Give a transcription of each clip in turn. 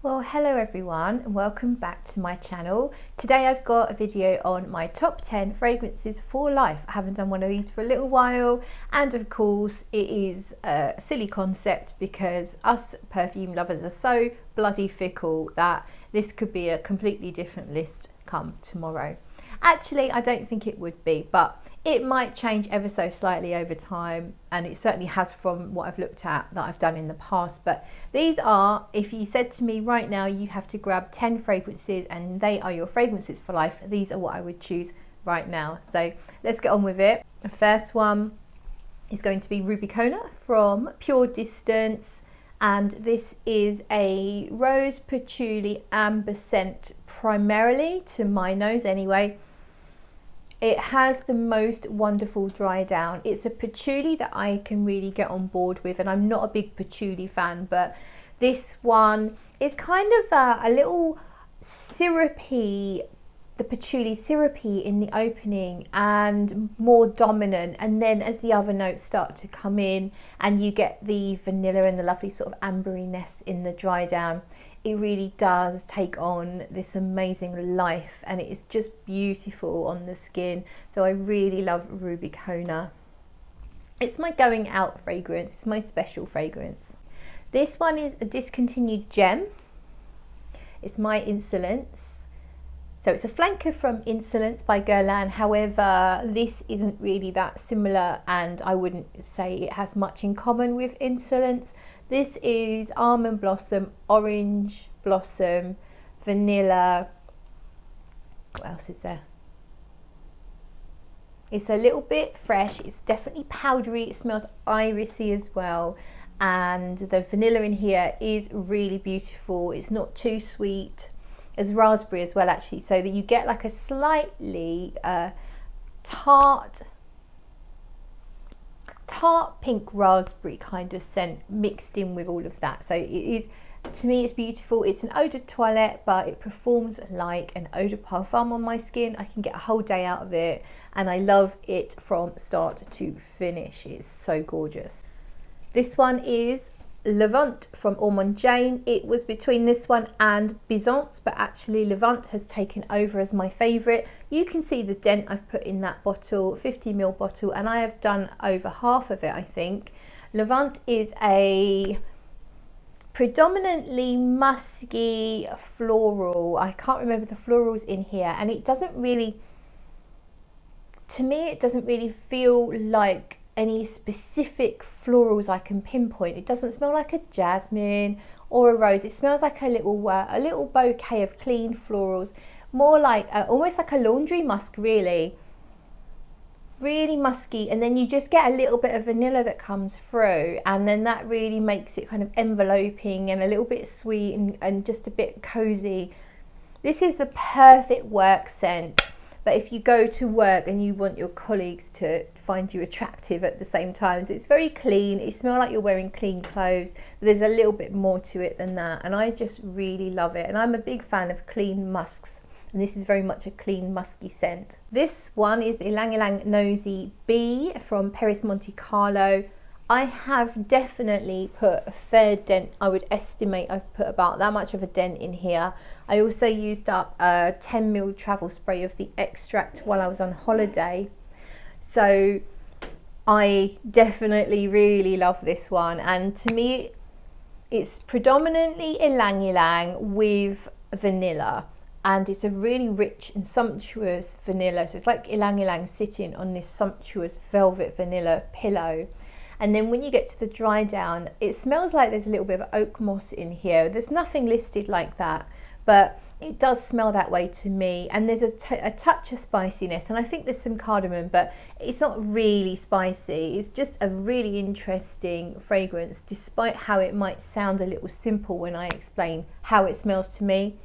Well, hello everyone and welcome back to my channel. Today I've got a video on my top 10 fragrances for life. I haven't done one of these for a little while, and of course it is a silly concept because us perfume lovers are so bloody fickle that this could be a completely different list come tomorrow. Actually, I don't think it would be, but it might change ever so slightly over time, and it certainly has from what I've looked at that I've done in the past. But these are, if you said to me right now you have to grab 10 fragrances and they are your fragrances for life, these are what I would choose right now. So let's get on with it. The first one is going to be Rubikona from Pure Distance, and this is a rose patchouli amber scent, primarily to my nose anyway. It has the most wonderful dry down. It's a patchouli that I can really get on board with, and I'm not a big patchouli fan, but this one is kind of a little syrupy, the patchouli syrupy in the opening and more dominant, and then as the other notes start to come in and you get the vanilla and the lovely sort of amberiness in the dry down, it really does take on this amazing life, and it is just beautiful on the skin. So I really love Rubikona. It's my going out fragrance, it's my special fragrance. This one is a discontinued gem. It's my Insolence. So it's a flanker from Insolence by Guerlain. However, this isn't really that similar, and I wouldn't say it has much in common with Insolence. This is almond blossom, orange blossom, vanilla. What else is there? It's a little bit fresh. It's definitely powdery. It smells irisy as well. And the vanilla in here is really beautiful. It's not too sweet. There's raspberry as well, actually, so that you get like a slightly tart pink raspberry kind of scent mixed in with all of that. So it is, to me, it's beautiful. It's an eau de toilette, but it performs like an eau de parfum on my skin. I can get a whole day out of it, and I love it from start to finish. It's so gorgeous. This one is Levant from Ormonde Jayne. It was between this one and Byzance, but actually Levant has taken over as my favourite. You can see the dent I've put in that bottle, 50ml bottle, and I have done over half of it, I think. Levant is a predominantly musky floral. I can't remember the florals in here, and it doesn't really, to me, it doesn't really feel like any specific florals I can pinpoint. It doesn't smell like a jasmine or a rose. It smells like a little bouquet of clean florals, more like almost like a laundry musk, really musky, and then you just get a little bit of vanilla that comes through, and then that really makes it kind of enveloping and a little bit sweet and just a bit cozy. This is the perfect work scent. But if you go to work and you want your colleagues to find you attractive at the same time, so it's very clean, it smells like you're wearing clean clothes, but there's a little bit more to it than that, and I just really love it. And I'm a big fan of clean musks, and this is very much a clean musky scent. This one is Ylang Nosey B from Perris Montecarlo. I have definitely put a fair dent. I would estimate I've put about that much of a dent in here. I also used up a 10ml travel spray of the extract while I was on holiday. So I definitely really love this one. And to me, it's predominantly Ylang with vanilla. And it's a really rich and sumptuous vanilla. So it's like Ylang sitting on this sumptuous velvet vanilla pillow. And then when you get to the dry down, it smells like there's a little bit of oak moss in here. There's nothing listed like that, but it does smell that way to me. And there's a touch of spiciness, and I think there's some cardamom, but it's not really spicy. It's just a really interesting fragrance, despite how it might sound a little simple when I explain how it smells to me.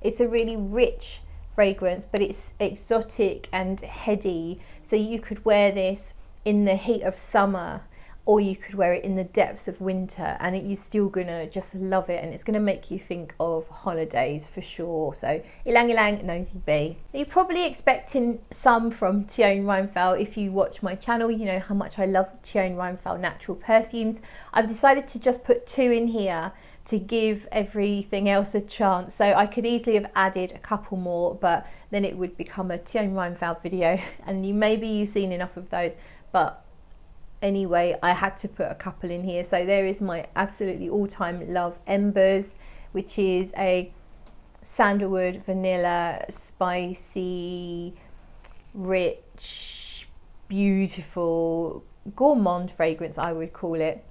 It's a really rich fragrance, but it's exotic and heady. So you could wear this in the heat of summer, or you could wear it in the depths of winter, and you're still gonna just love it, and it's gonna make you think of holidays for sure. So Ylang Nosey B. You're probably expecting some from Teone Reinthal. If you watch my channel, you know how much I love Teone Reinthal natural perfumes. I've decided to just put two in here to give everything else a chance. So I could easily have added a couple more, but then it would become a Teone Reinthal video, and maybe you've seen enough of those. But anyway, I had to put a couple in here. So there is my absolutely all-time love, Embers, which is a sandalwood, vanilla, spicy, rich, beautiful, gourmand fragrance, I would call it.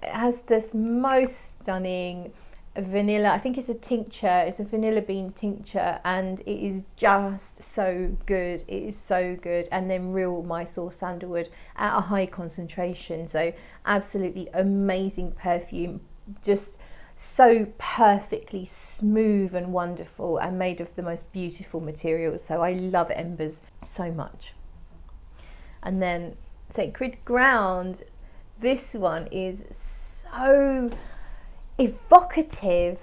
It has this most stunning vanilla, I think it's a tincture, it's a vanilla bean tincture, and it is just so good. It is so good. And then real Mysore sandalwood at a high concentration. So absolutely amazing perfume, just so perfectly smooth and wonderful, and made of the most beautiful materials. So I love Embers so much. And then Sacred Ground, this one is so evocative.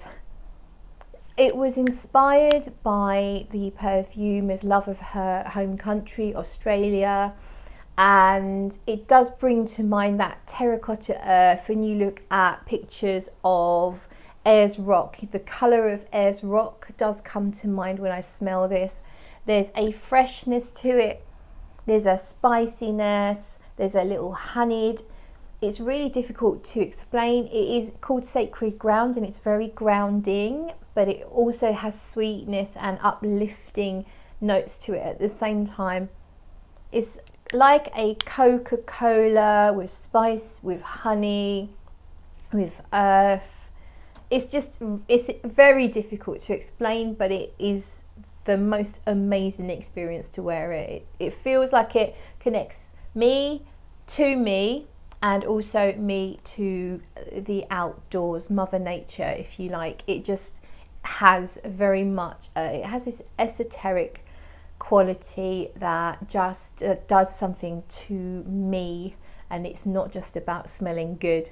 It was inspired by the perfumer's love of her home country, Australia, and it does bring to mind that terracotta earth. When you look at pictures of Ayers Rock, the colour of Ayers Rock does come to mind when I smell this. There's a freshness to it, there's a spiciness, there's a little honeyed. It's really difficult to explain. It is called Sacred Ground and it's very grounding, but it also has sweetness and uplifting notes to it at the same time. It's like a Coca-Cola with spice, with honey, with earth. It's very difficult to explain, but it is the most amazing experience to wear it. It feels like it connects me to me, and also me to the outdoors, Mother Nature, if you like. It just has very much, it has this esoteric quality that just does something to me, and it's not just about smelling good.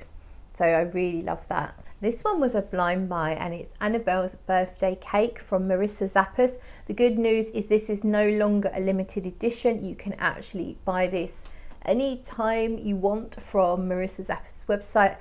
So I really love that. This one was a blind buy, and it's Annabel's birthday cake from Marissa Zappas. The good news is this is no longer a limited edition. You can actually buy this anytime you want from Marissa Zappas' website.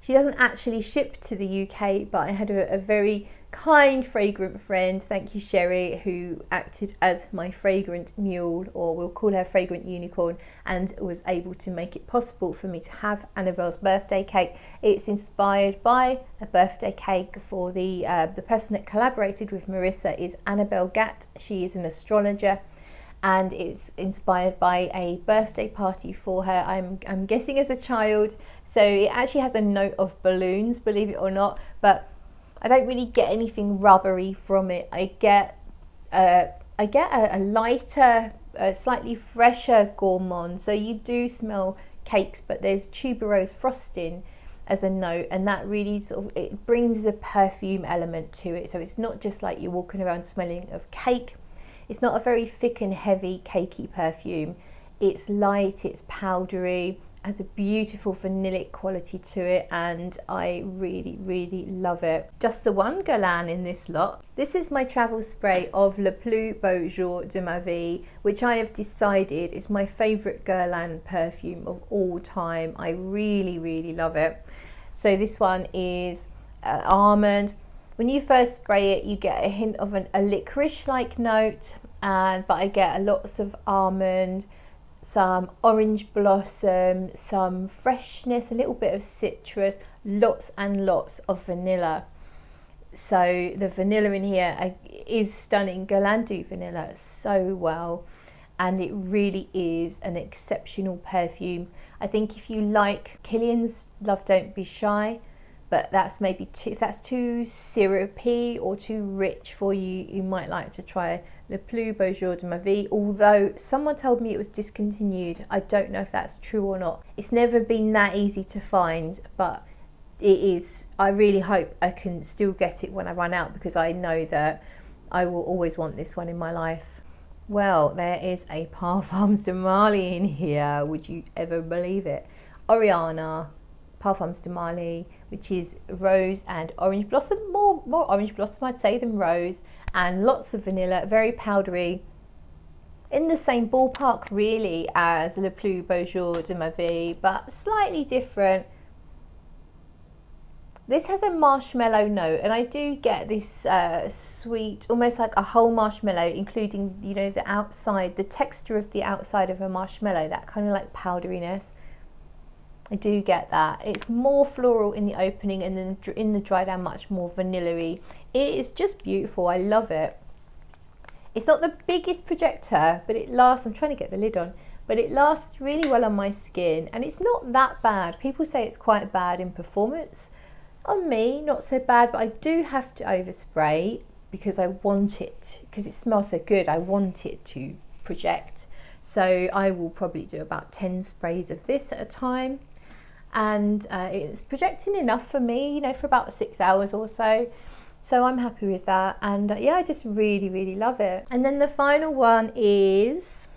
She doesn't actually ship to the UK, but I had a very kind fragrant friend, thank you Sherry, who acted as my fragrant mule, or we'll call her fragrant unicorn, and was able to make it possible for me to have Annabel's birthday cake. It's inspired by a birthday cake for the person that collaborated with Marissa is Annabel Gatt. She is an astrologer, and it's inspired by a birthday party for her, I'm guessing as a child. So it actually has a note of balloons, believe it or not, but I don't really get anything rubbery from it. I get a lighter, slightly fresher gourmand. So you do smell cakes, but there's tuberose frosting as a note, and that really sort of, it brings a perfume element to it. So it's not just like you're walking around smelling of cake. It's not a very thick and heavy cakey perfume. It's light, it's powdery, has a beautiful vanillic quality to it, and I really, really love it. Just the one Guerlain in this lot. This is my travel spray of Le Plus Beau Jour de ma vie, which I have decided is my favourite Guerlain perfume of all time. I really, really love it. So this one is almond. When you first spray it, you get a hint of a licorice-like note, but I get lots of almond, some orange blossom, some freshness, a little bit of citrus, lots and lots of vanilla. So the vanilla in here is stunning. Guerlain do vanilla so well, and it really is an exceptional perfume. I think if you like Kilian's Love Don't Be Shy, but that's maybe if that's too syrupy or too rich for you, you might like to try Le Plus Beau Jour de ma vie, although someone told me it was discontinued. I don't know if that's true or not. It's never been that easy to find, but it is. I really hope I can still get it when I run out, because I know that I will always want this one in my life. Well, there is a Parfums de Marly in here. Would you ever believe it? Oriana Parfums de Marly, which is rose and orange blossom, more orange blossom I'd say than rose, and lots of vanilla, very powdery, in the same ballpark really as Le Plus Beau Jour de ma vie, but slightly different. This has a marshmallow note, and I do get this sweet, almost like a whole marshmallow, including, you know, the outside, the texture of the outside of a marshmallow, that kind of like powderiness. I do get that. It's more floral in the opening, and then in the dry down much more vanilla-y. It is just beautiful. I love it. It's not the biggest projector, but it lasts. I'm trying to get the lid on, but it lasts really well on my skin, and it's not that bad. People say it's quite bad in performance. On me, not so bad, but I do have to overspray because I want it, because it smells so good, I want it to project. So I will probably do about 10 sprays of this at a time, and it's projecting enough for me, you know, for about 6 hours or so. So I'm happy with that, and yeah, I just really, really love it. And then the final one is,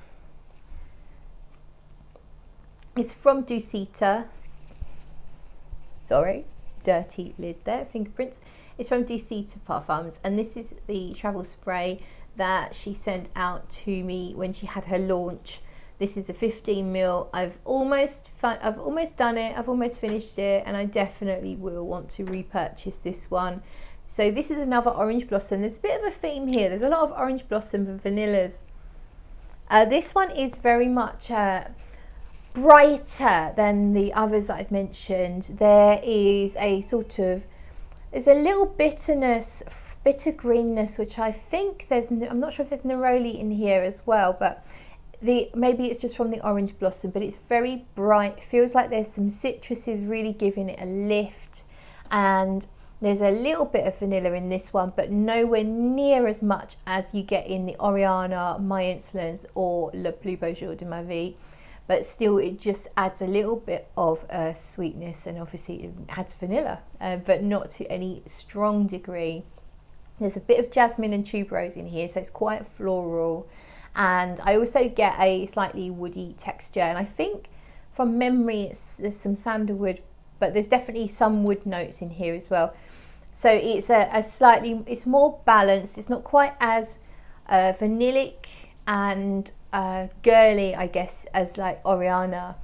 it's from Dusita. Sorry. Dirty lid there, fingerprints. It's from Dusita Parfums, and this is the travel spray that she sent out to me when she had her launch. This is a 15ml. I've almost done it, I've almost finished it, and I definitely will want to repurchase this one. So this is another orange blossom. There's a bit of a theme here. There's a lot of orange blossom and vanillas. This one is very much brighter than the others that I've mentioned. There is a sort of, there's a little bitterness, bitter greenness, which I think there's, I'm not sure if there's neroli in here as well, but maybe it's just from the orange blossom, but it's very bright. Feels like there's some citruses really giving it a lift, and there's a little bit of vanilla in this one, but nowhere near as much as you get in the Oriana, My Insolence, or Le Plus Beau Jour de ma Vie. But still, it just adds a little bit of sweetness, and obviously it adds vanilla, but not to any strong degree. There's a bit of jasmine and tuberose in here, so it's quite floral. And I also get a slightly woody texture, and I think from memory there's some sandalwood, but there's definitely some wood notes in here as well. So it's a slightly, it's more balanced. It's not quite as vanillic and girly, I guess, as like Oriana.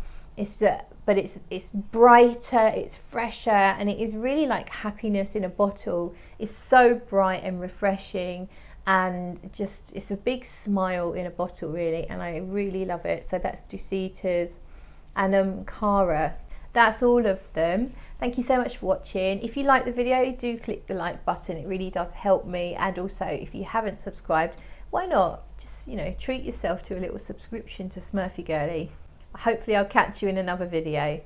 But it's brighter, it's fresher, and it is really like happiness in a bottle. It's so bright and refreshing, and just, it's a big smile in a bottle really, and I really love it. So that's Dusita's Anamcara. That's all of them. Thank you so much for watching. If you like the video, do click the like button. It really does help me. And also, if you haven't subscribed, why not just, you know, treat yourself to a little subscription to Smurfygurly. Hopefully I'll catch you in another video.